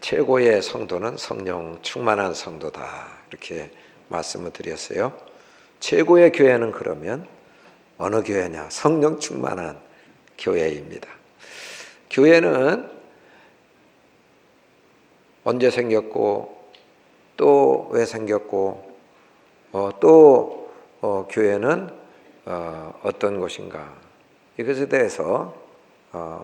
최고의 성도는 성령 충만한 성도다, 이렇게 말씀을 드렸어요. 최고의 교회는 그러면 어느 교회냐? 성령 충만한 교회입니다. 교회는 언제 생겼고 또 왜 생겼고 교회는 어떤 것인가, 이것에 대해서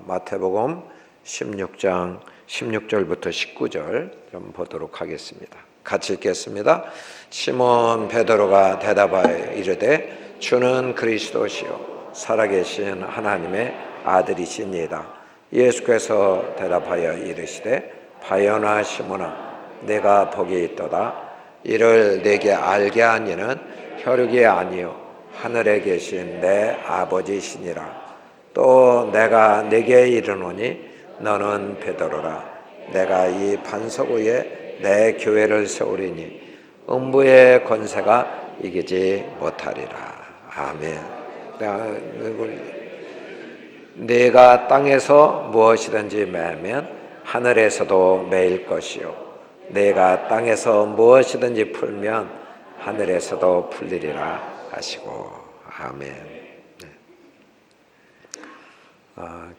마태복음 16장 16절부터 19절 좀 보도록 하겠습니다. 같이 읽겠습니다. 시몬 베드로가 대답하여 이르되 주는 그리스도시요 살아계신 하나님의 아들이시니이다. 예수께서 대답하여 이르시되 바요나 시몬아 내가 복이 있도다. 이를 내게 알게 한 이는 혈육이 아니요 하늘에 계신 내 아버지시니라. 또 내가 네게 이르노니 너는 베드로라. 내가 이 반석 위에 내 교회를 세우리니 음부의 권세가 이기지 못하리라. 아멘. 내가 땅에서 무엇이든지 매면 하늘에서도 매일 것이요 내가 땅에서 무엇이든지 풀면 하늘에서도 풀리리라 하시고. 아멘.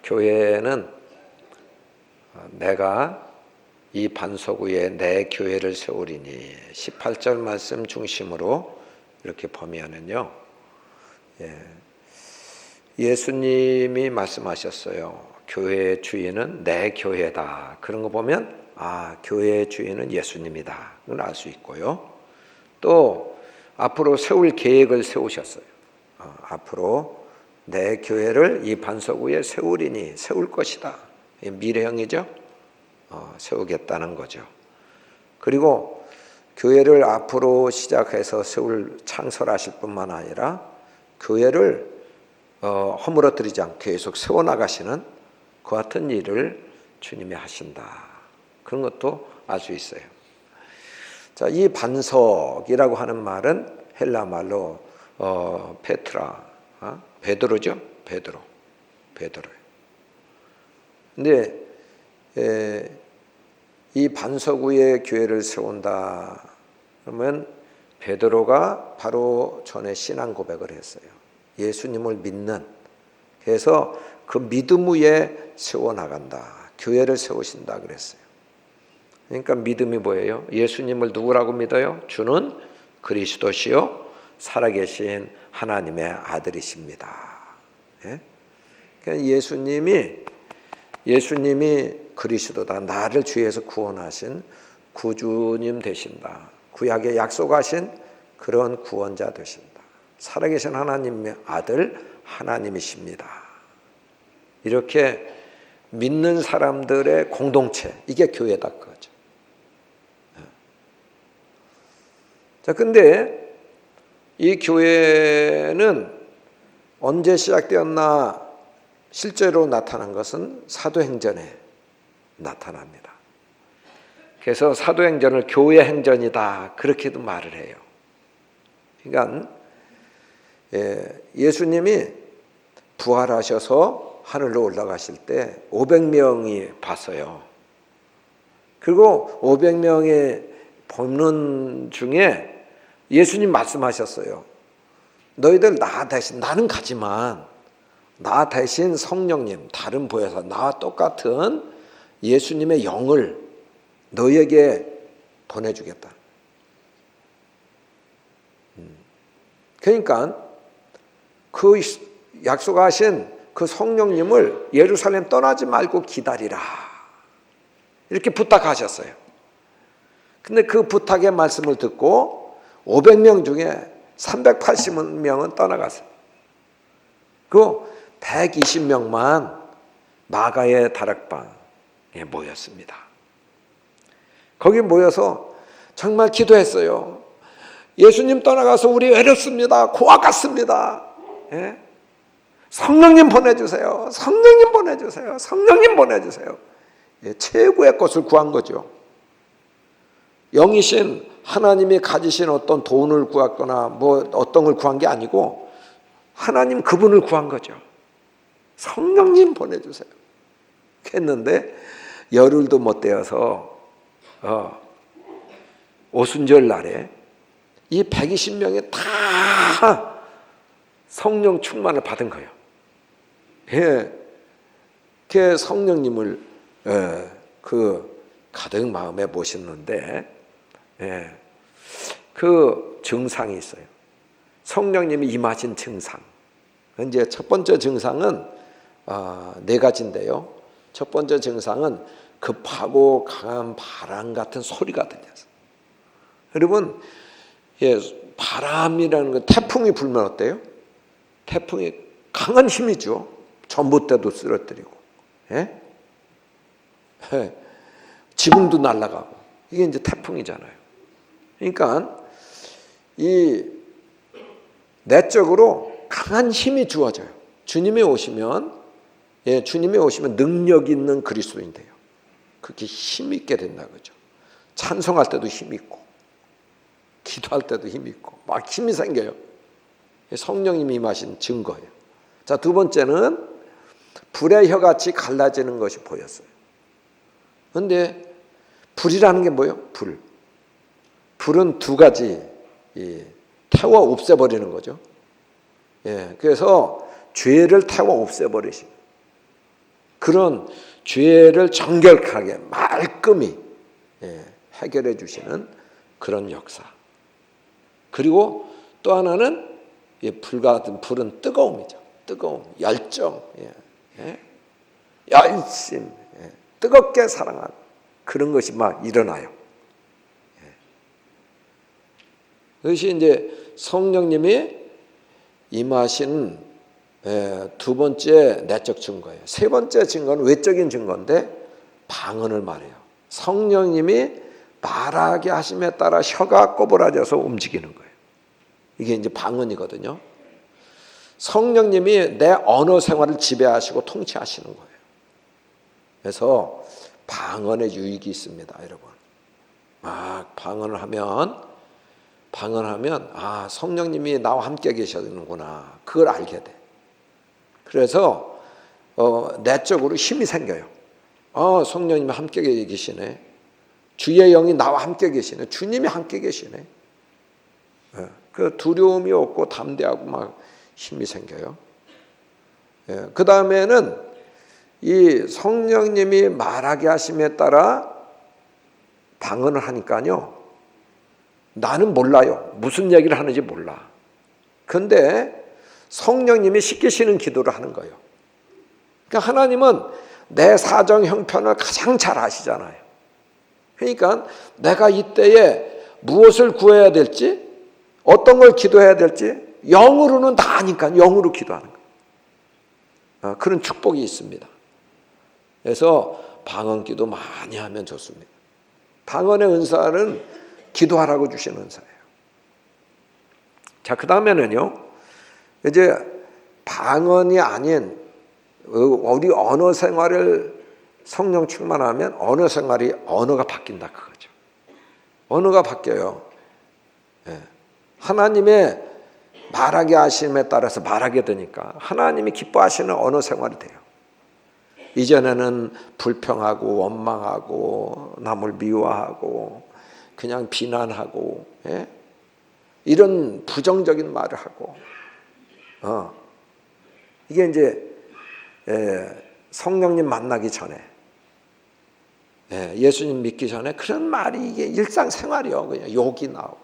교회는 내가 이 반석 위에 내 교회를 세우리니 18절 말씀 중심으로 이렇게 보면은요, 예수님이 말씀하셨어요. 교회의 주인은 내 교회다. 그런 거 보면 교회의 주인은 예수님이다, 그걸 알 수 있고요. 또 앞으로 세울 계획을 세우셨어요. 앞으로 내 교회를 이 반석 위에 세우리니, 세울 것이다. 미래형이죠. 세우겠다는 거죠. 그리고 교회를 앞으로 시작해서 창설하실 뿐만 아니라 교회를 허물어뜨리지 않고 계속 세워나가시는 그 같은 일을 주님이 하신다. 그런 것도 알 수 있어요. 자, 이 반석이라고 하는 말은 헬라 말로 페트라, 베드로죠. 베드로예요. 근데 이 반석 위에 교회를 세운다 그러면 베드로가 바로 전에 신앙 고백을 했어요. 예수님을 믿는, 그래서 그 믿음 위에 세워나간다, 교회를 세우신다 그랬어요. 그러니까 믿음이 뭐예요? 예수님을 누구라고 믿어요? 주는 그리스도시요 살아계신 하나님의 아들이십니다. 그러니까 예수님이 그리스도다, 나를 죄에서 구원하신 구주님 되신다, 구약에 약속하신 그런 구원자 되신다, 살아계신 하나님의 아들 하나님이십니다. 이렇게 믿는 사람들의 공동체, 이게 교회다 그거죠. 자, 근데 이 교회는 언제 시작되었나? 실제로 나타난 것은 사도행전에 나타납니다. 그래서 사도행전을 교회 행전이다, 그렇게도 말을 해요. 그러니까 예수님이 부활하셔서 하늘로 올라가실 때 500명이 봤어요. 그리고 500명의 보는 중에 예수님 말씀하셨어요. 너희들 나 대신, 나는 가지만 나 대신 성령님, 다른 보혜사, 나와 똑같은 예수님의 영을 너희에게 보내주겠다. 그러니까 그 약속하신 그 성령님을 예루살렘 떠나지 말고 기다리라, 이렇게 부탁하셨어요. 근데 그 부탁의 말씀을 듣고 500명 중에 380명은 떠나갔어요. 그 120명만 마가의 다락방에 모였습니다. 거기 모여서 정말 기도했어요. 예수님 떠나가서 우리 외롭습니다. 고아 같습니다. 성령님 보내주세요. 성령님 보내주세요. 성령님 보내주세요. 최고의 것을 구한 거죠. 영이신 하나님이 가지신 어떤 돈을 구했거나 뭐 어떤 걸 구한 게 아니고 하나님 그분을 구한 거죠. 성령님 보내주세요. 했는데 열흘도 못 되어서 오순절 날에 이 120명이 다 성령 충만을 받은 거예요. 예, 그 성령님을 가득 마음에 모셨는데 그 증상이 있어요. 성령님이 임하신 증상. 이제 첫 번째 증상은 네 가지인데요. 첫 번째 증상은 급하고 강한 바람 같은 소리가 들려서. 여러분, 바람이라는 건 태풍이 불면 어때요? 태풍이 강한 힘이죠. 전봇대도 쓰러뜨리고, 지붕도 날아가고. 이게 이제 태풍이잖아요. 그러니까 이 내적으로 강한 힘이 주어져요. 주님이 오시면 능력 있는 그리스도인 돼요. 그렇게 힘 있게 된다 그죠. 찬송할 때도 힘 있고, 기도할 때도 힘 있고, 막 힘이 생겨요. 성령님이 임하신 증거예요. 자, 두 번째는 불의 혀같이 갈라지는 것이 보였어요. 그런데 불이라는 게 뭐예요? 불은 두 가지 태워 없애버리는 거죠. 그래서 죄를 태워 없애버리신 그런 죄를 정결하게 말끔히 해결해 주시는 그런 역사. 그리고 또 하나는 불 같은 불은 뜨거움이죠. 뜨거움, 열정, 열심, 뜨겁게 사랑하는 그런 것이 막 일어나요. 그것이 이제 성령님이 임하신 두 번째 내적 증거예요. 세 번째 증거는 외적인 증거인데 방언을 말해요. 성령님이 말하게 하심에 따라 혀가 꼬부라져서 움직이는 거예요. 이게 이제 방언이거든요. 성령님이 내 언어 생활을 지배하시고 통치하시는 거예요. 그래서 방언의 유익이 있습니다, 여러분. 막 방언을 하면 성령님이 나와 함께 계시는구나. 그걸 알게 돼. 그래서 내적으로 힘이 생겨요. 성령님이 함께 계시네. 주의 영이 나와 함께 계시네. 주님이 함께 계시네. 그 두려움이 없고 담대하고 막 힘이 생겨요. 그 다음에는 이 성령님이 말하게 하심에 따라 방언을 하니까요. 나는 몰라요. 무슨 얘기를 하는지 몰라. 그런데 성령님이 시키시는 기도를 하는 거예요. 그러니까 하나님은 내 사정 형편을 가장 잘 아시잖아요. 그러니까 내가 이때에 무엇을 구해야 될지, 어떤 걸 기도해야 될지 영으로는 다 아니까 영으로 기도하는 거예요. 그런 축복이 있습니다. 그래서 방언 기도 많이 하면 좋습니다. 방언의 은사는 기도하라고 주신 은사예요. 자, 그 다음에는요, 이제 방언이 아닌 우리 언어 생활을 성령 충만하면 언어가 바뀐다 그거죠. 언어가 바뀌어요. 하나님의 말하게 하심에 따라서 말하게 되니까 하나님이 기뻐하시는 언어 생활이 돼요. 이전에는 불평하고 원망하고 남을 미워하고 그냥 비난하고 이런 부정적인 말을 하고 이게 이제 성령님 만나기 전에 예수님 믿기 전에 그런 말이 이게 일상생활이요. 그냥 욕이 나오고.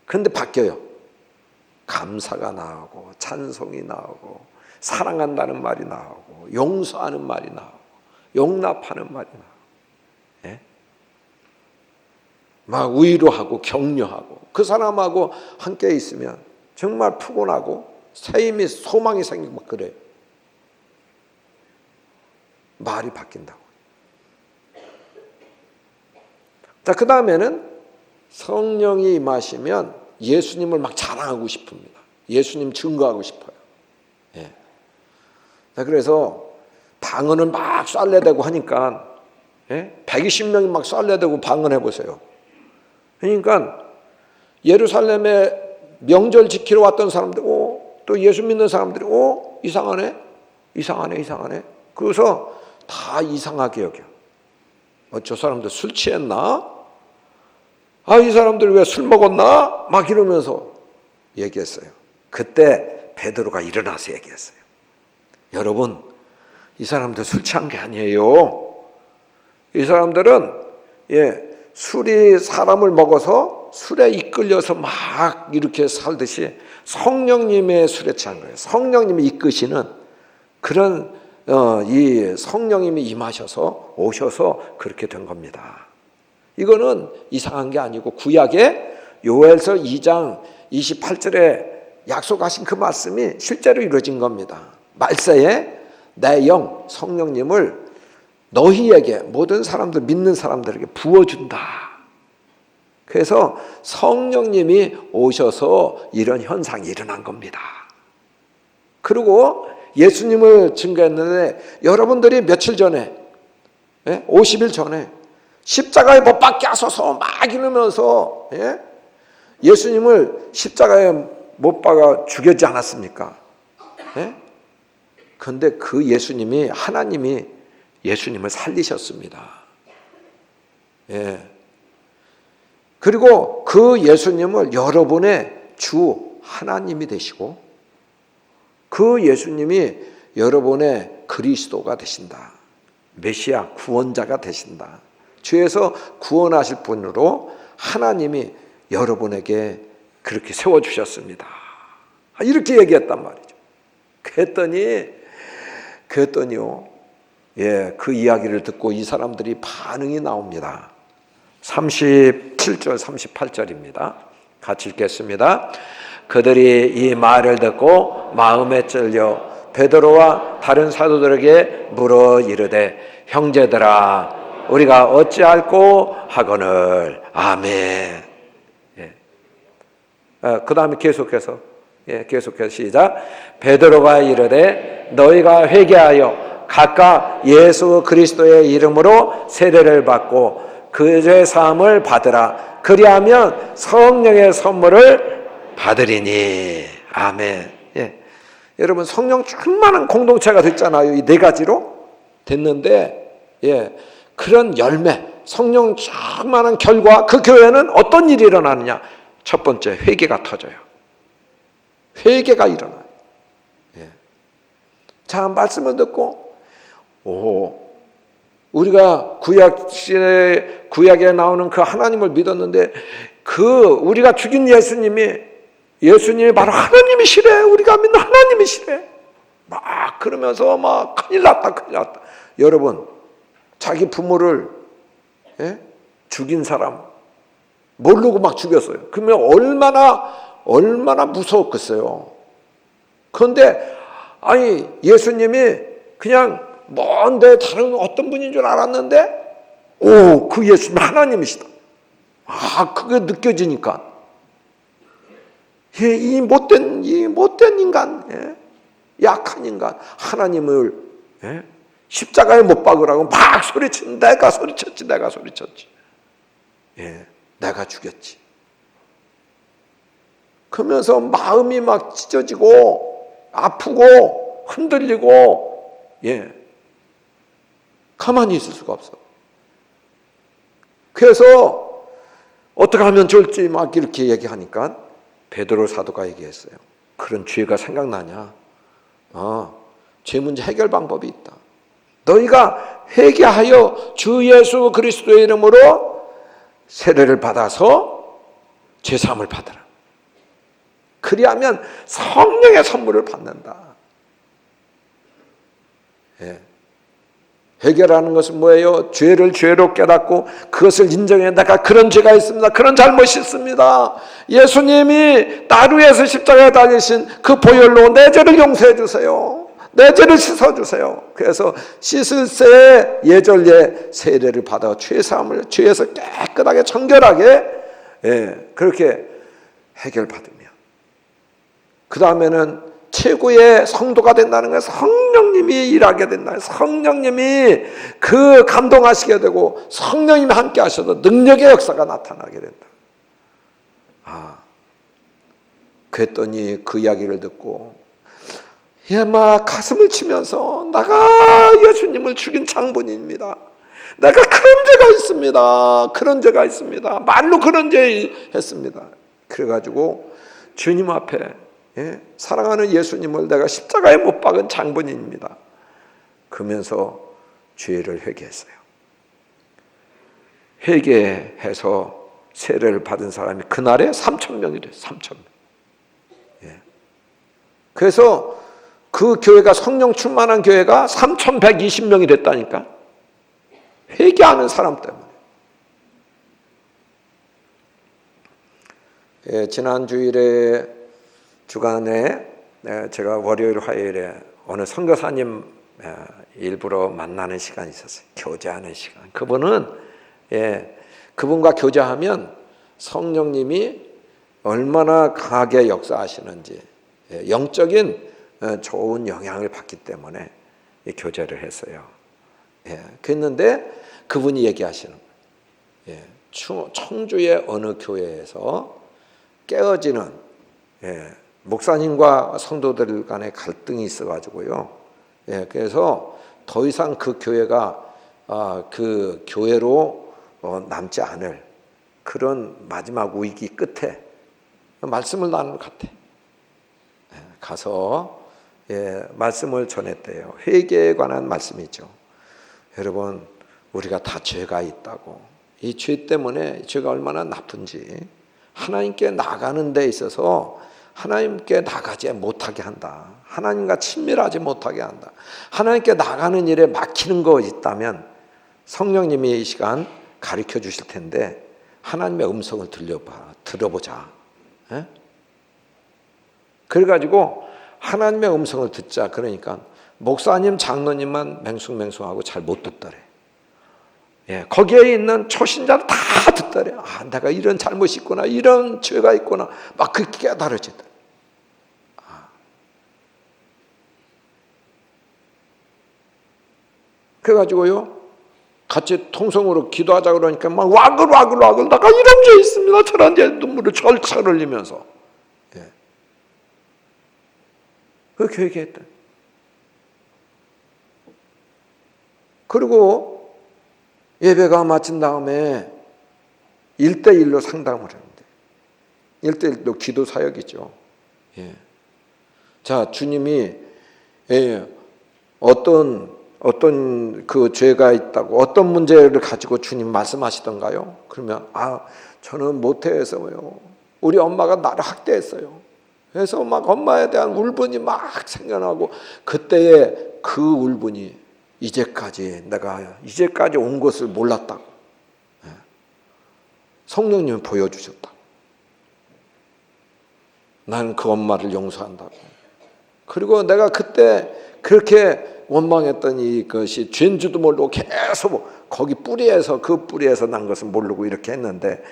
그런데 바뀌어요. 감사가 나오고 찬송이 나오고 사랑한다는 말이 나오고 용서하는 말이 나오고 용납하는 말이 나오고 막 위로하고 격려하고 그 사람하고 함께 있으면 정말 푸근하고 새 힘이 소망이 생기고 막 그래요. 말이 바뀐다고. 자, 그 다음에는 성령이 임하시면 예수님을 막 자랑하고 싶습니다. 예수님 증거하고 싶어요. 자, 그래서 방언을 막 쌀래대고 하니까 120명이 막 쌀래대고 방언해 보세요. 그러니까 예루살렘에 명절 지키러 왔던 사람들, 또 예수 믿는 사람들이, 이상하네. 그래서 다 이상하게 여겨. 저 사람들 술 취했나? 이 사람들 왜 술 먹었나? 막 이러면서 얘기했어요. 그때 베드로가 일어나서 얘기했어요. 여러분, 이 사람들 술 취한 게 아니에요. 이 사람들은 술이 사람을 먹어서 술에 이끌려서 막 이렇게 살듯이 성령님의 술에 취한 거예요. 성령님이 이끄시는 그런 이 성령님이 임하셔서 오셔서 그렇게 된 겁니다. 이거는 이상한 게 아니고 구약의 요엘서 2장 28절에 약속하신 그 말씀이 실제로 이루어진 겁니다. 말세에 내 영 성령님을 너희에게 모든 사람들 믿는 사람들에게 부어준다. 그래서 성령님이 오셔서 이런 현상이 일어난 겁니다. 그리고 예수님을 증거했는데 여러분들이 며칠 전에 50일 전에 십자가에 못 박게 하소서 막 이러면서 예수님을 십자가에 못 박아 죽였지 않았습니까? 그런데 그 예수님이 하나님이 예수님을 살리셨습니다. 그리고 그 예수님을 여러분의 주 하나님이 되시고 그 예수님이 여러분의 그리스도가 되신다. 메시아 구원자가 되신다. 죄에서 구원하실 분으로 하나님이 여러분에게 그렇게 세워주셨습니다. 이렇게 얘기했단 말이죠. 그랬더니요. 그 이야기를 듣고 이 사람들이 반응이 나옵니다. 37절, 38절입니다. 같이 읽겠습니다. 그들이 이 말을 듣고 마음에 찔려 베드로와 다른 사도들에게 물어 이르되 형제들아 우리가 어찌할꼬 하거늘. 아멘. 그 다음에 계속해서 시작. 베드로가 이르되 너희가 회개하여 각각 예수 그리스도의 이름으로 세례를 받고 그 죄 사함을 받으라. 그리하면 성령의 선물을 받으리니. 아멘. 여러분 성령 충만한 공동체가 됐잖아요. 이 네 가지로 됐는데 그런 열매, 성령 충만한 결과 그 교회는 어떤 일이 일어나느냐? 첫 번째 회개가 터져요. 회개가 일어나요. 자, 말씀을 듣고 우리가 구약에 나오는 그 하나님을 믿었는데 우리가 죽인 예수님이 바로 하나님이시래. 우리가 믿는 하나님이시래. 막 그러면서 막 큰일 났다. 여러분, 자기 부모를 죽인 사람 모르고 막 죽였어요. 그러면 얼마나 무서웠겠어요. 그런데 예수님이 그냥 먼데 다른 어떤 분인 줄 알았는데 그 예수님 하나님이시다. 그게 느껴지니까 이 못된 인간, 약한 인간 하나님을 십자가에 못 박으라고 막 소리치는 내가 소리쳤지. 내가 죽였지. 그러면서 마음이 막 찢어지고 아프고 흔들리고 가만히 있을 수가 없어. 그래서 어떻게 하면 좋을지 막 이렇게 얘기하니까 베드로 사도가 얘기했어요. 그런 죄가 생각나냐? 죄 문제 해결 방법이 있다. 너희가 회개하여 주 예수 그리스도의 이름으로 세례를 받아서 죄사함을 받으라. 그리하면 성령의 선물을 받는다. 회개라는 것은 뭐예요? 죄를 죄로 깨닫고 그것을 인정해. 내가 그런 죄가 있습니다. 그런 잘못이 있습니다. 예수님이 나를 위해서 십자가에 달리신 그 보혈로 내 죄를 용서해 주세요. 내 죄를 씻어주세요. 그래서 씻을 새 예절예 세례를 받아 죄에서 깨끗하게 정결하게 그렇게 해결받으며 그 다음에는 최고의 성도가 된다는 거예요. 성령님이 일하게 된다. 성령님이 그 감동하시게 되고 성령님이 함께 하셔서 능력의 역사가 나타나게 된다. 그랬더니 그 이야기를 듣고 막 가슴을 치면서 내가 예수님을 죽인 장본인입니다. 내가 그런 죄가 있습니다. 그런 죄가 있습니다. 말로 그런 죄 했습니다. 그래가지고 주님 앞에 사랑하는 예수님을 내가 십자가에 못 박은 장본인입니다. 그러면서 죄를 회개했어요. 회개해서 세례를 받은 사람이 그날에 3,000명이 됐어요. 3,000명. 그래서 그 교회가 성령 충만한 교회가 3,120명이 됐다니까. 회개하는 사람 때문에. 지난 주일에 주간에 제가 월요일 화요일에 어느 선교사님 일부러 만나는 시간이 있었어요. 교제하는 시간. 그분은 그분과 교제하면 성령님이 얼마나 강하게 역사하시는지 영적인 좋은 영향을 받기 때문에 교제를 했어요. 그랬는데 그분이 얘기하시는 거예요. 청주의 어느 교회에서 깨어지는 목사님과 성도들 간의 갈등이 있어가지고요. 그래서 더 이상 그 교회가 그 교회로 남지 않을 그런 마지막 위기 끝에 말씀을 나누러 갔대. 가서 말씀을 전했대요. 회개에 관한 말씀이죠. 여러분, 우리가 다 죄가 있다고, 이 죄 때문에 죄가 얼마나 나쁜지 하나님께 나가는 데 있어서 하나님께 나가지 못하게 한다. 하나님과 친밀하지 못하게 한다. 하나님께 나가는 일에 막히는 거 있다면 성령님이 이 시간 가르쳐 주실 텐데 하나님의 음성을 들어보자. 그래가지고 하나님의 음성을 듣자. 그러니까 목사님, 장로님만 맹숭맹숭하고 잘 못 듣더래. 거기에 있는 초신자도 다 듣더래. 내가 이런 잘못이 있구나, 이런 죄가 있구나, 막 그렇게 깨달아지더래. 그래가지고요, 같이 통성으로 기도하자 그러니까 막 와글와글 내가 이런 죄 있습니다. 저런 죄 눈물을 철철 흘리면서 그렇게 얘기했다. 그리고 예배가 마친 다음에 1대1로 상담을 하는데 1대1도 기도 사역이죠. 자, 주님이 어떤 그 죄가 있다고 어떤 문제를 가지고 주님 말씀하시던가요? 그러면 저는 모태에서요 우리 엄마가 나를 학대했어요. 그래서 막 엄마에 대한 울분이 막 생겨나고 그때의 그 울분이 내가 이제까지 온 것을 몰랐다고 성령님이 보여주셨다고. 나는 그 엄마를 용서한다고. 그리고 내가 그때 그렇게 원망했던 이것이 죄인지도 모르고 계속 거기 그 뿌리에서 난 것을 모르고 이렇게 했는데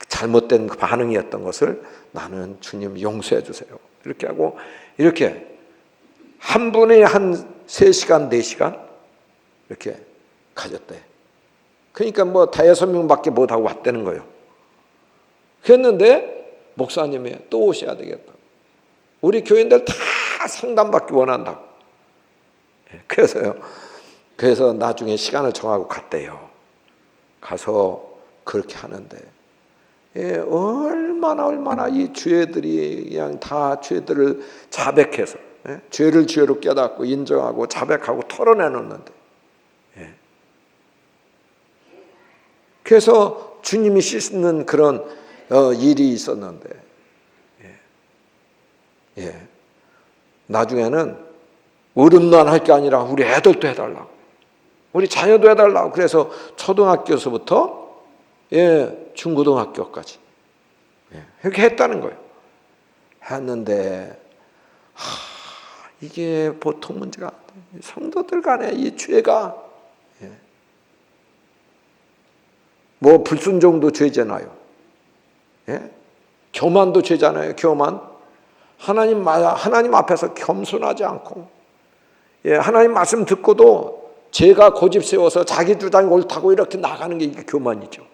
잘못된 반응이었던 것을 나는 주님 용서해 주세요. 이렇게 하고 이렇게 한 분이 한 3시간 4시간 이렇게 가졌대. 그러니까 뭐 5명밖에 못하고 왔다는 거예요. 그랬는데 목사님이 또 오셔야 되겠다. 우리 교인들 다 상담받기 원한다고. 그래서 나중에 시간을 정하고 갔대요. 가서 그렇게 하는데 얼마나 이 죄들이 그냥 다 죄들을 자백해서 죄를 죄로 깨닫고 인정하고 자백하고 털어내놓는데 그래서 주님이 씻는 그런 일이 있었는데 나중에는 어른만 할 게 아니라 우리 애들도 해달라고, 우리 자녀도 해달라고. 그래서 초등학교에서부터 중고등학교까지 이렇게 했다는 거예요. 했는데 이게 보통 문제가 성도들 간에 이 죄가 뭐 불순종도 죄잖아요. 교만도 죄잖아요. 교만. 하나님 앞에서 겸손하지 않고 하나님 말씀 듣고도 제가 고집 세워서 자기 주장이 옳다고 이렇게 나가는 게 이게 교만이죠.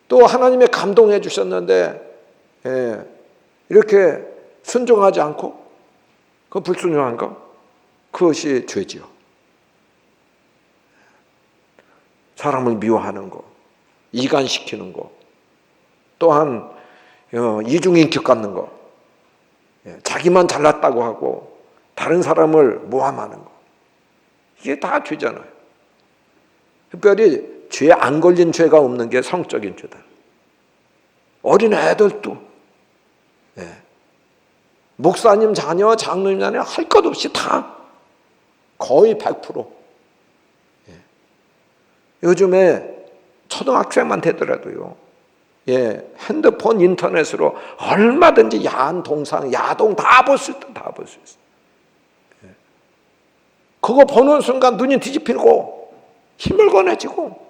또 하나님의 감동해 주셨는데 예, 이렇게 순종하지 않고 그 불순종한 거, 그것이 죄지요. 사람을 미워하는 거, 이간시키는 거, 또한 이중인격 갖는 거, 자기만 잘났다고 하고 다른 사람을 모함하는 거, 이게 다 죄잖아요. 특별히 죄에 안 걸린 죄가 없는 게 성적인 죄다. 어린 애들도 목사님 자녀, 장로님 자녀 할 것 없이 다 거의 100%. 요즘에 초등학생만 되더라도요, 핸드폰, 인터넷으로 얼마든지 야한 동상, 야동 다 볼 수 있다, 다 볼 수 있어. 그거 보는 순간 눈이 뒤집히고 힘을 거내지고,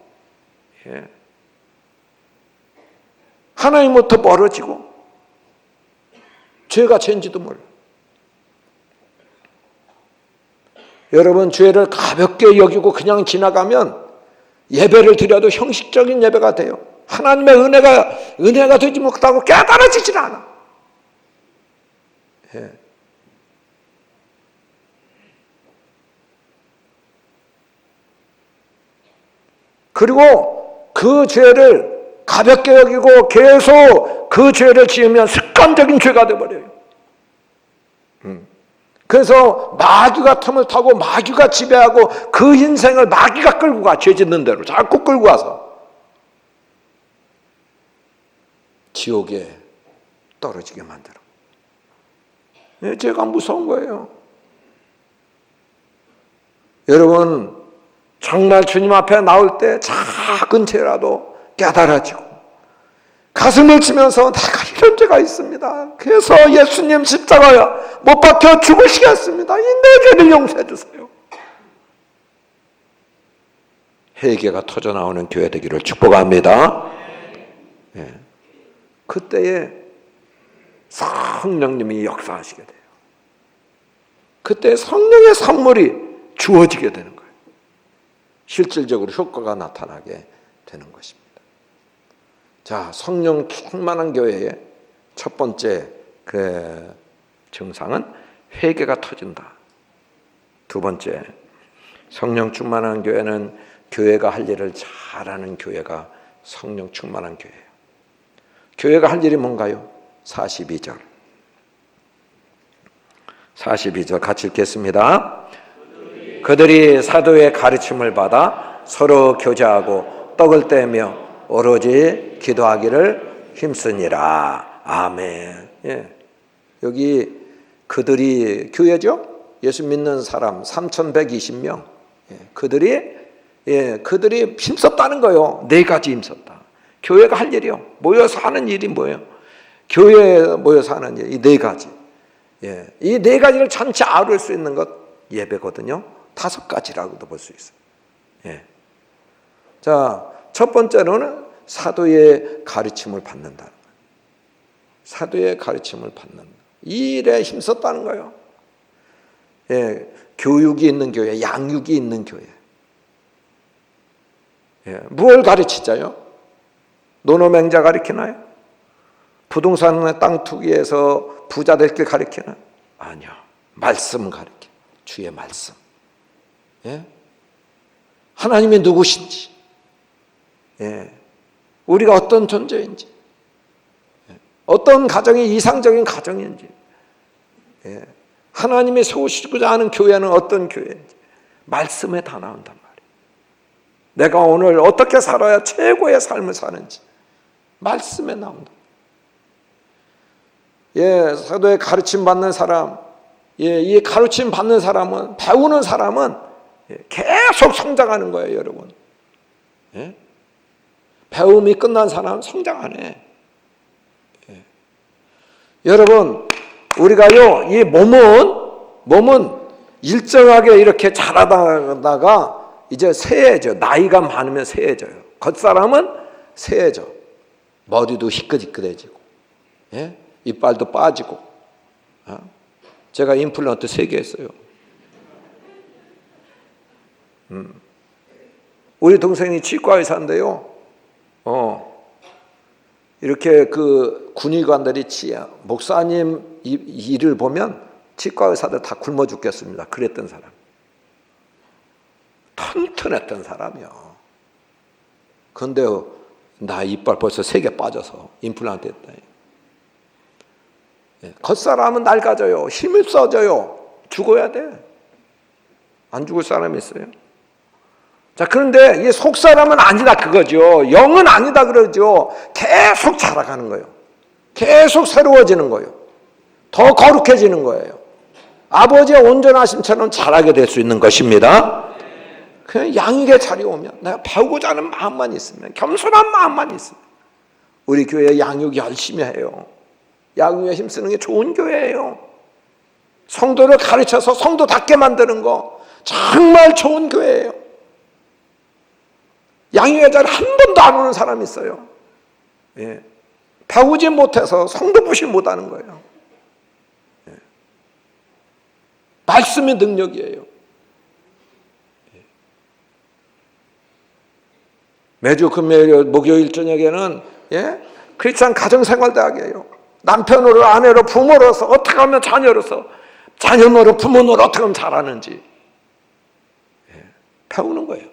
하나님부터 멀어지고, 죄가 죄인지도 몰라. 여러분, 죄를 가볍게 여기고 그냥 지나가면 예배를 드려도 형식적인 예배가 돼요. 하나님의 은혜가 되지 못하고 깨달아지질 않아. 그리고 그 죄를 가볍게 여기고 계속 그 죄를 지으면 습관적인 죄가 되어버려요. 그래서 마귀가 틈을 타고 마귀가 지배하고 그 인생을 마귀가 끌고 가. 죄 짓는 대로 자꾸 끌고 와서 지옥에 떨어지게 만들어. 죄가 무서운 거예요. 여러분, 정말 주님 앞에 나올 때 작은 죄라도 깨달아지고 가슴을 치면서 내가 이런 죄가 있습니다. 그래서 예수님 십자가에 못 박혀 죽으시겠습니다. 이 내 죄를 용서해 주세요. 회개가 터져나오는 교회 되기를 축복합니다. 그때에 성령님이 역사하시게 돼요. 그때 성령의 선물이 주어지게 되는 거예요. 실질적으로 효과가 나타나게 되는 것입니다. 자, 성령 충만한 교회의 첫 번째 그 증상은 회개가 터진다. 두 번째, 성령 충만한 교회는 교회가 할 일을 잘하는 교회가 성령 충만한 교회예요. 교회가 할 일이 뭔가요? 42절. 42절 같이 읽겠습니다. 그들이 사도의 가르침을 받아 서로 교제하고 떡을 떼며 오로지 기도하기를 힘쓰니라. 아멘. 여기 그들이 교회죠? 예수 믿는 사람 3,120명. 그들이 힘썼다는 거예요. 네 가지 힘썼다. 교회가 할 일이요. 모여서 하는 일이 뭐예요? 교회에 모여서 하는 일, 이 네 가지. 이 네 가지를 전체 아울 수 있는 것 예배거든요. 5가지라고도 볼 수 있어요. 자, 첫 번째로는 사도의 가르침을 받는다. 사도의 가르침을 받는다. 이 일에 힘썼다는 거예요. 교육이 있는 교회, 양육이 있는 교회. 무엇을 가르치자요? 노노맹자 가르치나요? 부동산의 땅 투기해서 부자 될 길 가르치나요? 아니요. 말씀 가르쳐. 주의 말씀. 하나님이 누구신지, 우리가 어떤 존재인지, 어떤 가정이 이상적인 가정인지, 하나님이 세우시고자 하는 교회는 어떤 교회인지 말씀에 다 나온단 말이에요. 내가 오늘 어떻게 살아야 최고의 삶을 사는지 말씀에 나온다. 사도의 가르침 받는 사람, 이 가르침 받는 사람은, 배우는 사람은 계속 성장하는 거예요, 여러분. 배움이 끝난 사람은 성장 안 해. 여러분, 우리가요, 이 몸은 일정하게 이렇게 자라다가 이제 쇠해져. 나이가 많으면 쇠해져요. 겉사람은 쇠해져. 머리도 희끗희끗해지고, 이빨도 빠지고. 제가 임플란트 3개 했어요. 우리 동생이 치과 의사인데요. 이렇게 그 군의관들이 목사님 일을 보면 치과 의사들 다 굶어 죽겠습니다. 그랬던 사람. 튼튼했던 사람이요. 근데 나 이빨 벌써 3개 빠져서 임플란트 했다. 겉사람은 낡아져요. 힘이 써져요. 죽어야 돼. 안 죽을 사람이 있어요? 자, 그런데 이 속사람은 아니다 그거죠. 영은 아니다 그러죠. 계속 자라가는 거예요. 계속 새로워지는 거예요. 더 거룩해지는 거예요. 아버지의 온전하심처럼 자라게 될 수 있는 것입니다. 그냥 양육의 자리에 오면 내가 배우고자 하는 마음만 있으면, 겸손한 마음만 있으면 우리 교회 양육 열심히 해요. 양육에 힘쓰는 게 좋은 교회예요. 성도를 가르쳐서 성도답게 만드는 거 정말 좋은 교회예요. 양육의 자리 한 번도 안 오는 사람이 있어요. 예. 배우지 못해서 성도 부시 못하는 거예요. 예. 말씀의 능력이에요. 예. 매주 금요일, 목요일 저녁에는 크리스찬 가정생활대학이에요. 남편으로, 아내로, 부모로서 어떻게 하면 자녀로서, 자녀로, 부모로 어떻게 하면 잘하는지 배우는 거예요.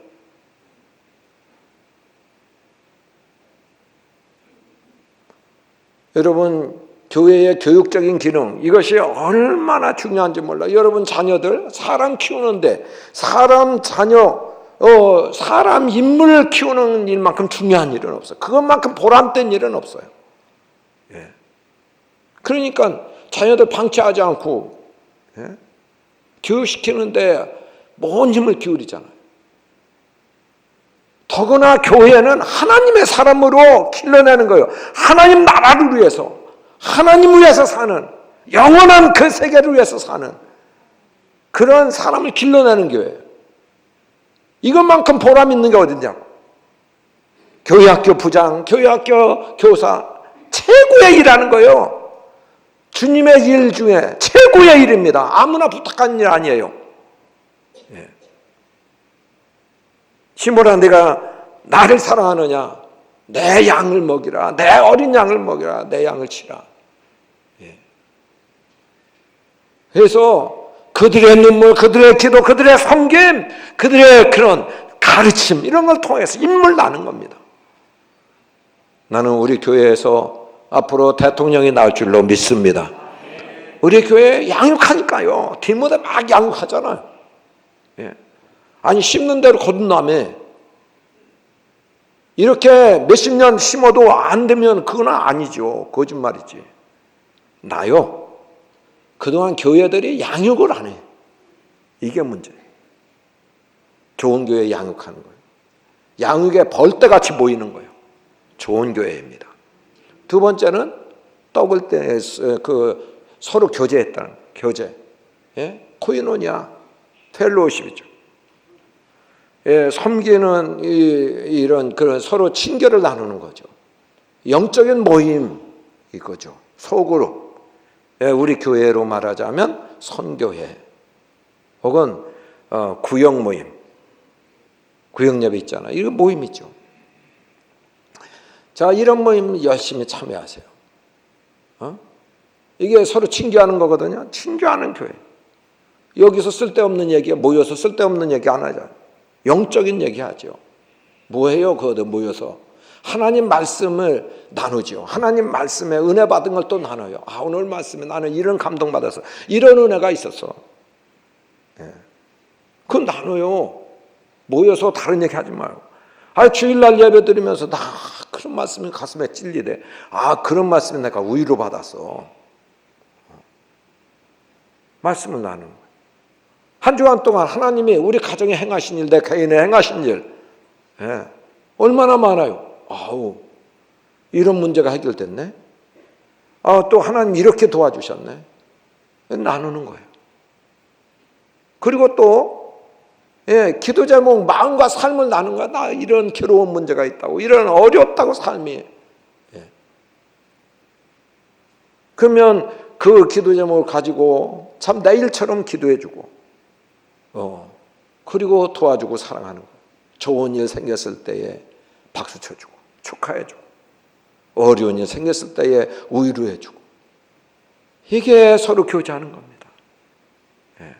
여러분, 교회의 교육적인 기능, 이것이 얼마나 중요한지 몰라요. 여러분 자녀들, 사람 키우는데 사람 자녀, 사람 인물을 키우는 일만큼 중요한 일은 없어요. 그것만큼 보람된 일은 없어요. 예. 그러니까 자녀들 방치하지 않고 교육시키는데 먼 힘을 기울이잖아요. 더구나 교회는 하나님의 사람으로 길러내는 거예요. 하나님 나라를 위해서, 하나님을 위해서 사는, 영원한 그 세계를 위해서 사는 그런 사람을 길러내는 교회예요. 이것만큼 보람 있는 게 어딨냐고. 교회학교 부장, 교회학교 교사, 최고의 일하는 거예요. 주님의 일 중에 최고의 일입니다. 아무나 부탁하는 일 아니에요. 예. 시몬아, 내가 나를 사랑하느냐? 내 양을 먹이라. 내 어린 양을 먹이라. 내 양을 치라. 예. 그래서 그들의 눈물, 그들의 기도, 그들의 섬김, 그들의 그런 가르침, 이런 걸 통해서 인물 나는 겁니다. 나는 우리 교회에서 앞으로 대통령이 나올 줄로 믿습니다. 우리 교회 양육하니까요. 뒷무대 막 양육하잖아요. 예. 아니, 심는 대로 거둔다며. 이렇게 몇십 년 심어도 안 되면 그건 아니죠. 거짓말이지. 나요. 그동안 교회들이 양육을 안 해. 이게 문제예요. 좋은 교회 양육하는 거예요. 양육에 벌떼같이 보이는 거예요. 좋은 교회입니다. 두 번째는 떡을 때 서로 교제했다는 교제. 예? 코이노니아, 펠로우십이죠. 예, 섬기는 이런 그런 서로 친교를 나누는 거죠. 영적인 모임 이거죠. 소그룹. 예, 우리 교회로 말하자면 선교회 혹은 구역 모임, 구역예배 있잖아요. 이거 모임이죠. 자, 이런 모임 열심히 참여하세요. 이게 서로 친교하는 거거든요. 친교하는 교회. 여기서 쓸데없는 얘기, 모여서 쓸데없는 얘기 안 하잖아요. 영적인 얘기하죠. 뭐해요? 그거 모여서 하나님 말씀을 나누죠. 하나님 말씀에 은혜 받은 걸 또 나눠요. 아, 오늘 말씀에 나는 이런 감동 받아서 이런 은혜가 있었어. 예. 그건 나눠요. 모여서 다른 얘기 하지 말고. 아, 주일날 예배 드리면서 나 그런 말씀이 가슴에 찔리래. 아, 그런 말씀에 내가 위로 받았어. 말씀을 나누는 거예요. 한 주간 동안 하나님이 우리 가정에 행하신 일, 내 개인에 행하신 일, 예, 얼마나 많아요. 아우, 이런 문제가 해결됐네. 아, 또 하나님 이렇게 도와주셨네. 나누는 거예요. 그리고 또 기도 제목, 마음과 삶을 나누는 거야. 나 이런 괴로운 문제가 있다고, 이런 어렵다고 삶이. 예. 그러면 그 기도 제목을 가지고 참 내일처럼 기도해주고, 그리고 도와주고 사랑하는 거예요. 좋은 일 생겼을 때에 박수 쳐주고 축하해주고, 어려운 일 생겼을 때에 위로해주고, 이게 서로 교제하는 겁니다. 예.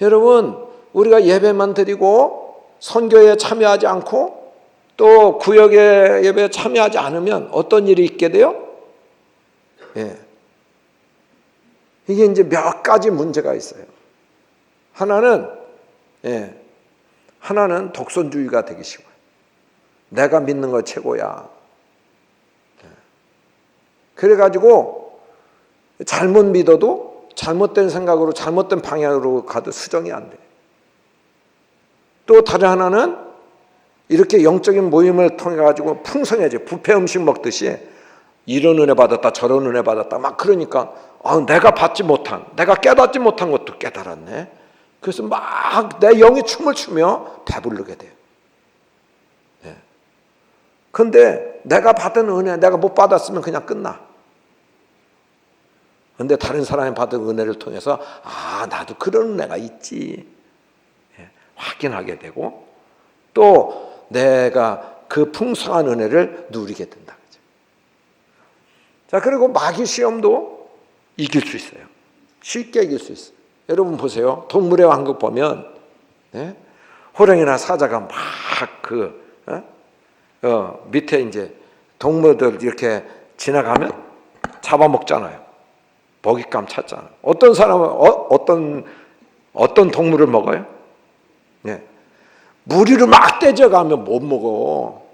여러분, 우리가 예배만 드리고 선교에 참여하지 않고 또 구역의 예배에 참여하지 않으면 어떤 일이 있게 돼요? 예. 이게 이제 몇 가지 문제가 있어요. 하나는 독선주의가 되기 쉬워요. 내가 믿는 거 최고야. 그래가지고 잘못 믿어도 잘못된 생각으로 잘못된 방향으로 가도 수정이 안 돼. 또 다른 하나는 이렇게 영적인 모임을 통해 가지고 풍성해져. 뷔페 음식 먹듯이 이런 은혜 받았다 저런 은혜 받았다 막 그러니까 내가 받지 못한, 내가 깨닫지 못한 것도 깨달았네. 그래서 막 내 영이 춤을 추며 배부르게 돼요. 근데 내가 받은 은혜 내가 못 받았으면 그냥 끝나. 근데 다른 사람이 받은 은혜를 통해서 나도 그런 은혜가 있지 확인하게 되고 또 내가 그 풍성한 은혜를 누리게 된다. 자, 그리고 마귀 시험도 이길 수 있어요. 쉽게 이길 수 있어요. 여러분 보세요. 동물의 왕국 보면 호랑이나 사자가 막 밑에 이제 동물들 이렇게 지나가면 잡아먹잖아요. 먹잇감 찾잖아요. 어떤 사람은 어떤 동물을 먹어요? 무리를 막 떼져가면 못 먹어.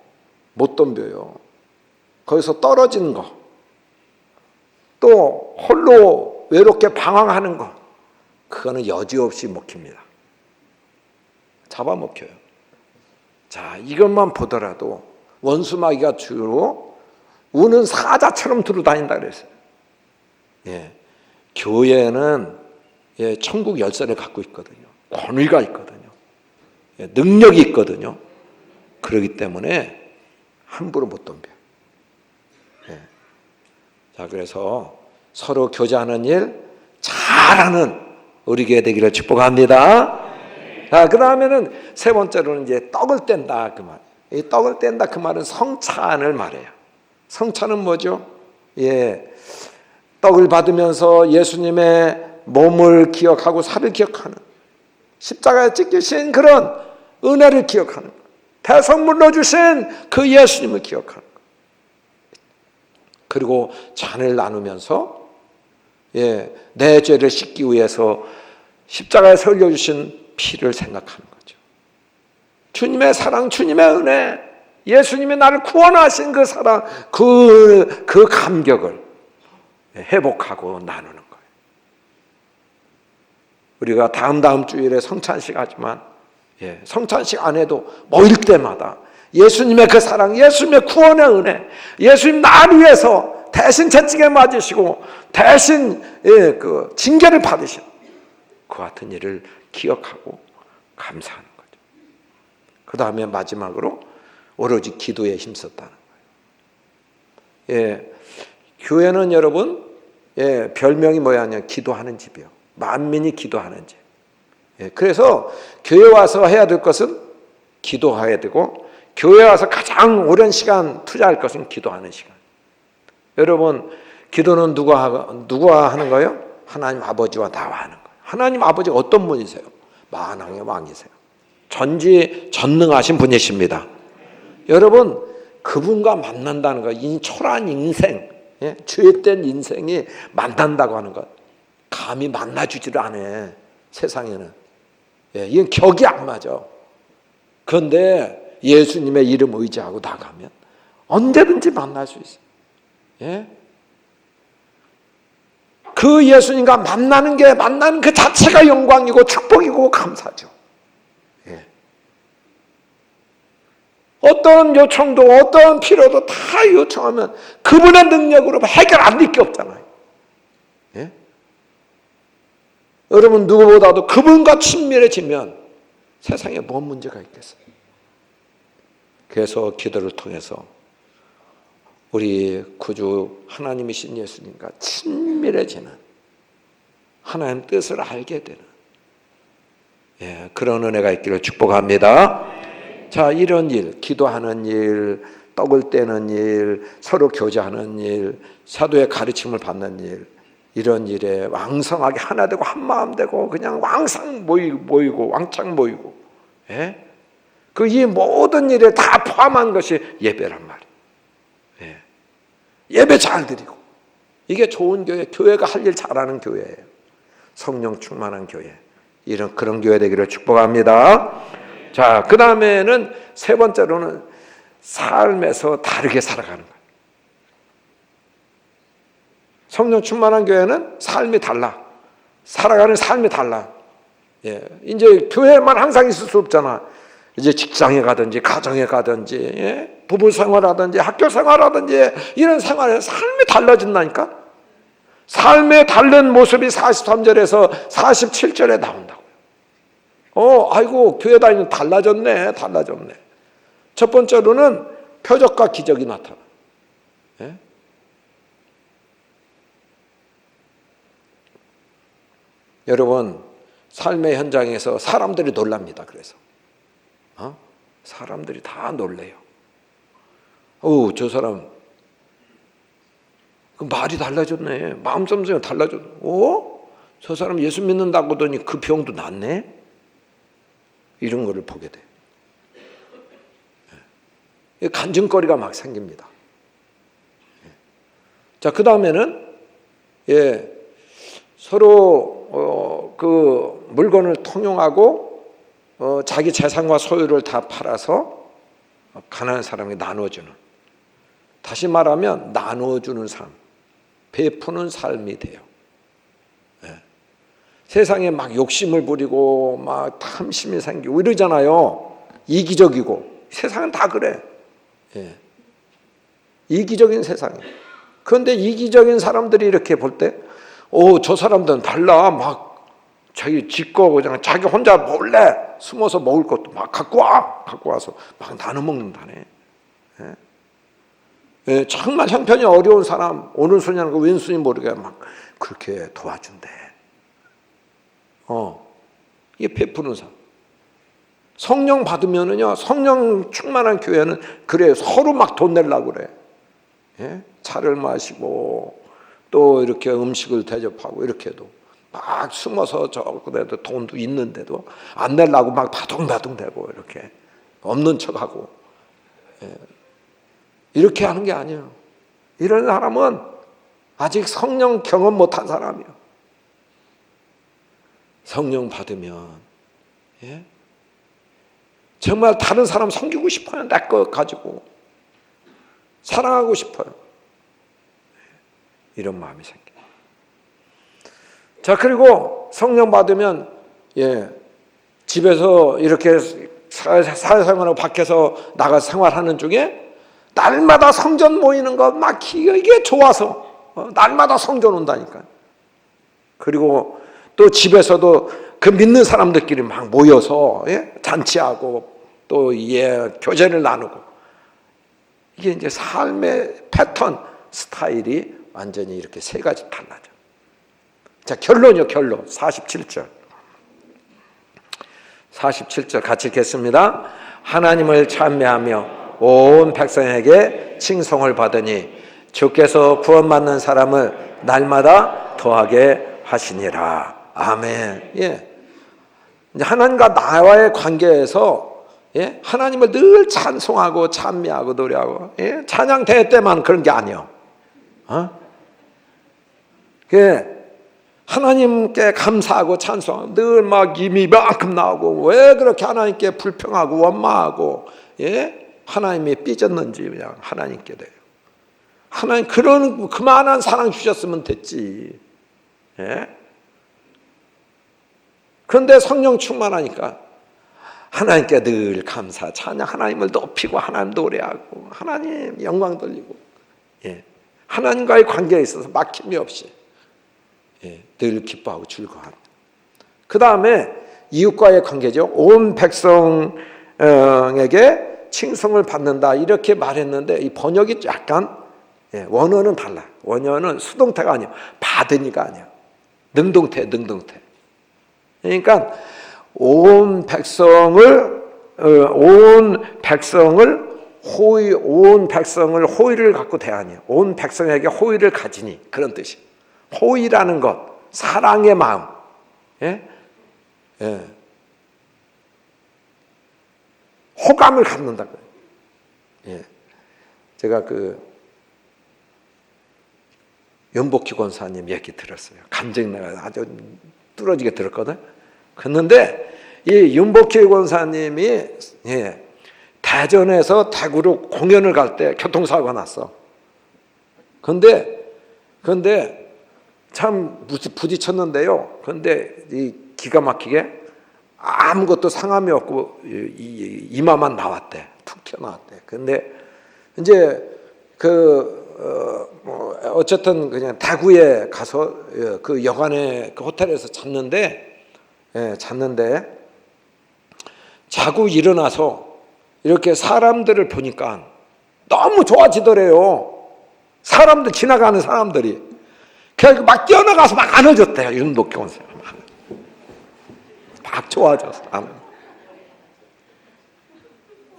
못 덤벼요. 거기서 떨어지는 거. 또 홀로 외롭게 방황하는 거. 그거는 여지없이 먹힙니다. 잡아먹혀요. 자, 이것만 보더라도 원수마귀가 주로 우는 사자처럼 두루다닌다 그랬어요. 교회는 천국 열쇠를 갖고 있거든요. 권위가 있거든요. 능력이 있거든요. 그렇기 때문에 함부로 못 덤벼요. 자, 그래서 서로 교제하는 일 잘하는 우리 교회 되기를 축복합니다. 자, 그 다음에는 세 번째로는 이제 떡을 뗀다 그 말. 이 떡을 뗀다 그 말은 성찬을 말해요. 성찬은 뭐죠? 떡을 받으면서 예수님의 몸을 기억하고 살을 기억하는 십자가에 찍히신 그런 은혜를 기억하는 대성물로 주신 그 예수님을 기억하는 것. 그리고 잔을 나누면서 내 죄를 씻기 위해서 십자가에 흘려주신 피를 생각하는 거죠. 주님의 사랑, 주님의 은혜, 예수님이 나를 구원하신 그 사랑, 그 감격을 회복하고 나누는 거예요. 우리가 다음 주일에 성찬식 하지만 성찬식 안 해도 모일 때마다 예수님의 그 사랑, 예수님의 구원의 은혜, 예수님 나를 위해서 대신 채찍에 맞으시고 대신 그 징계를 받으신 그 같은 일을 기억하고 감사하는 거죠. 그 다음에 마지막으로 오로지 기도에 힘썼다는 거예요. 교회는 여러분 별명이 뭐냐면 기도하는 집이요. 만민이 기도하는 집. 그래서 교회 와서 해야 될 것은 기도해야 되고 교회 와서 가장 오랜 시간 투자할 것은 기도하는 시간. 여러분 기도는 누가 하는 거예요? 하나님 아버지와 나와 하는 거예요. 하나님 아버지가 어떤 분이세요? 만왕의 왕이세요. 전지전능하신 분이십니다. 여러분 그분과 만난다는 거, 이 초라한 인생, 죄된 인생이 만난다고 하는 것, 감히 만나주지를 않아. 세상에는 이건 격이 안 맞아. 그런데 예수님의 이름 의지하고 나가면 언제든지 만날 수 있어요. 그 예수님과 만나는 그 자체가 영광이고 축복이고 감사죠. 어떤 요청도 어떤 필요도 다 요청하면 그분의 능력으로 해결 안 될 게 없잖아요. 여러분 누구보다도 그분과 친밀해지면 세상에 뭔 문제가 있겠어요. 그래서 기도를 통해서 우리 구주 하나님이신 예수님과 친밀해지는 하나님 뜻을 알게 되는 그런 은혜가 있기를 축복합니다. 자, 이런 일, 기도하는 일, 떡을 떼는 일, 서로 교제하는 일, 사도의 가르침을 받는 일, 이런 일에 왕성하게 하나 되고 한 마음 되고 그냥 왕창 모이고 왕창 모이고, 예? 그 이 모든 일에 다 포함한 것이 예배란 말이에요. 예. 예배 잘 드리고, 이게 좋은 교회, 교회가 할 일 잘하는 교회예요. 성령 충만한 교회, 그런 교회 되기를 축복합니다. 자, 그 다음에는 세 번째로는 삶에서 다르게 살아가는 거예요. 성령 충만한 교회는 삶이 달라. 살아가는 삶이 달라. 예. 이제 교회만 항상 있을 수 없잖아. 이제 직장에 가든지, 가정에 가든지, 예? 부부 생활하든지, 학교 생활하든지, 이런 생활에 삶이 달라진다니까? 삶의 다른 모습이 43절에서 47절에 나온다고요. 아이고, 교회 다니면 달라졌네. 첫 번째로는 표적과 기적이 나타나. 예? 여러분, 삶의 현장에서 사람들이 놀랍니다. 그래서 사람들이 다 놀래요. 저 사람 그 말이 달라졌네. 마음성이 달라졌네. 저 사람 예수 믿는다고 하더니 그 병도 낫네. 이런 거를 보게 돼. 간증거리가 막 생깁니다. 자, 그 다음에는 서로 그 물건을 통용하고 자기 재산과 소유를 다 팔아서 가난한 사람에게 나눠주는, 다시 말하면 나눠주는 삶, 베푸는 삶이 돼요. 세상에 막 욕심을 부리고 막 탐심이 생기고 이러잖아요. 이기적이고. 세상은 다 그래. 이기적인 세상이에요. 그런데 이기적인 사람들이 이렇게 볼 때, 저 사람들은 달라. 막 자기 짓고 그냥 자기 혼자 몰래 숨어서 먹을 것도 막 갖고 와서 막 나눠 먹는다네. 정말 형편이 어려운 사람, 오른손이나 그 왼손이 모르게 막 그렇게 도와준대. 이게 베푸는 삶. 성령 받으면은요, 성령 충만한 교회는 그래, 서로 막 돈 내려고 그래. 차를 마시고 또 이렇게 음식을 대접하고 이렇게도 막 숨어서 그래도 돈도 있는데도 안 내려고 막 바둥바둥 대고 이렇게 없는 척하고, 이렇게 하는 게 아니에요. 이런 사람은 아직 성령 경험 못한 사람이에요. 성령 받으면 정말 다른 사람 섬기고 싶어요. 내 거 가지고 사랑하고 싶어요. 이런 마음이 생겨요. 자, 그리고 성령 받으면 집에서 이렇게 사회생활하고 밖에서 나가 생활하는 중에 날마다 성전 모이는 거 막 이게 좋아서 날마다 성전 온다니까. 그리고 또 집에서도 그 믿는 사람들끼리 막 모여서 잔치하고 또 교제를 나누고, 이게 이제 삶의 패턴, 스타일이 완전히 이렇게 세 가지 달라져. 자, 결론이요, 결론. 47절 같이 읽겠습니다. 하나님을 찬미하며 온 백성에게 칭송을 받으니 주께서 구원받는 사람을 날마다 더하게 하시니라. 아멘. 하나님과 나와의 관계에서 하나님을 늘 찬송하고 찬미하고 노래하고, 찬양 대회 때만 그런 게 아니에요. 하나님께 감사하고 찬송하고 늘 막 이미만큼 나오고, 왜 그렇게 하나님께 불평하고 원망하고 하나님이 삐졌는지 그냥 하나님께 돼요. 하나님 그만한 사랑 주셨으면 됐지. 그런데 성령 충만하니까 하나님께 늘 감사, 찬양, 하나님을 높이고 하나님 노래하고 하나님 영광 돌리고, 하나님과의 관계에 있어서 막힘이 없이 늘 기뻐하고 즐거워합니다. 그 다음에 이웃과의 관계죠. 온 백성에게 칭송을 받는다 이렇게 말했는데, 이 번역이 약간 원어는 달라. 원어는 수동태가 아니에요. 받으니까 아니에요. 능동태. 그러니까 온 백성을 호의, 온 백성을 호의를 갖고 대하니, 온 백성에게 호의를 가지니, 그런 뜻이. 호의라는 것, 사랑의 마음. 예? 예. 호감을 갖는다고요. 예. 제가 윤복희 권사님 얘기 들었어요. 감정이 나가 아주 뚫어지게 들었거든. 그런데 이 윤복희 권사님이 대전에서 대구로 공연을 갈 때 교통사고가 났어. 근데 참 부딪혔는데요. 근데 이 기가 막히게 아무것도 상함이 없고 이마만 나왔대. 툭 튀어나왔대. 근데 이제 어쨌든 그냥 대구에 가서 그 여관에 그 호텔에서 잤는데 자고 일어나서 이렇게 사람들을 보니까 너무 좋아지더래요. 사람들 지나가는 사람들이 그래서 막 뛰어나가서 막 안아줬대요. 윤복희 권사님 막 좋아졌어.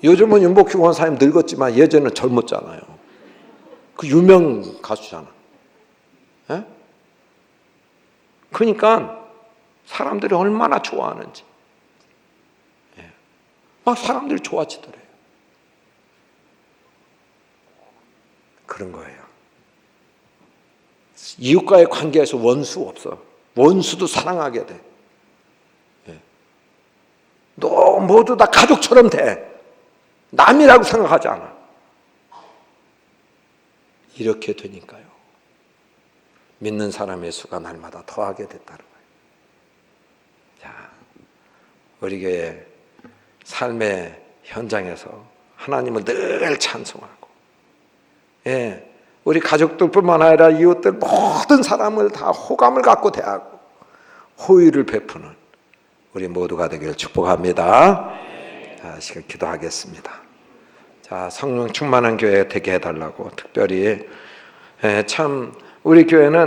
요즘은 윤복희 권사님 늙었지만 예전에는 젊었잖아요. 그 유명 가수잖아. 예? 그러니까 사람들이 얼마나 좋아하는지. 예. 막 사람들이 좋아지더래요. 그런 거예요. 이웃과의 관계에서 원수 없어. 원수도 사랑하게 돼. 예. 너 모두 다 가족처럼 돼. 남이라고 생각하지 않아. 이렇게 되니까요. 믿는 사람의 수가 날마다 더하게 됐다는 거예요. 자, 우리 교회 삶의 현장에서 하나님을 늘 찬송하고, 예, 우리 가족들뿐만 아니라 이웃들 모든 사람을 다 호감을 갖고 대하고 호의를 베푸는 우리 모두가 되기를 축복합니다. 자, 시간 기도하겠습니다. 자, 성령 충만한 교회 되게 해달라고 특별히 참 우리 교회는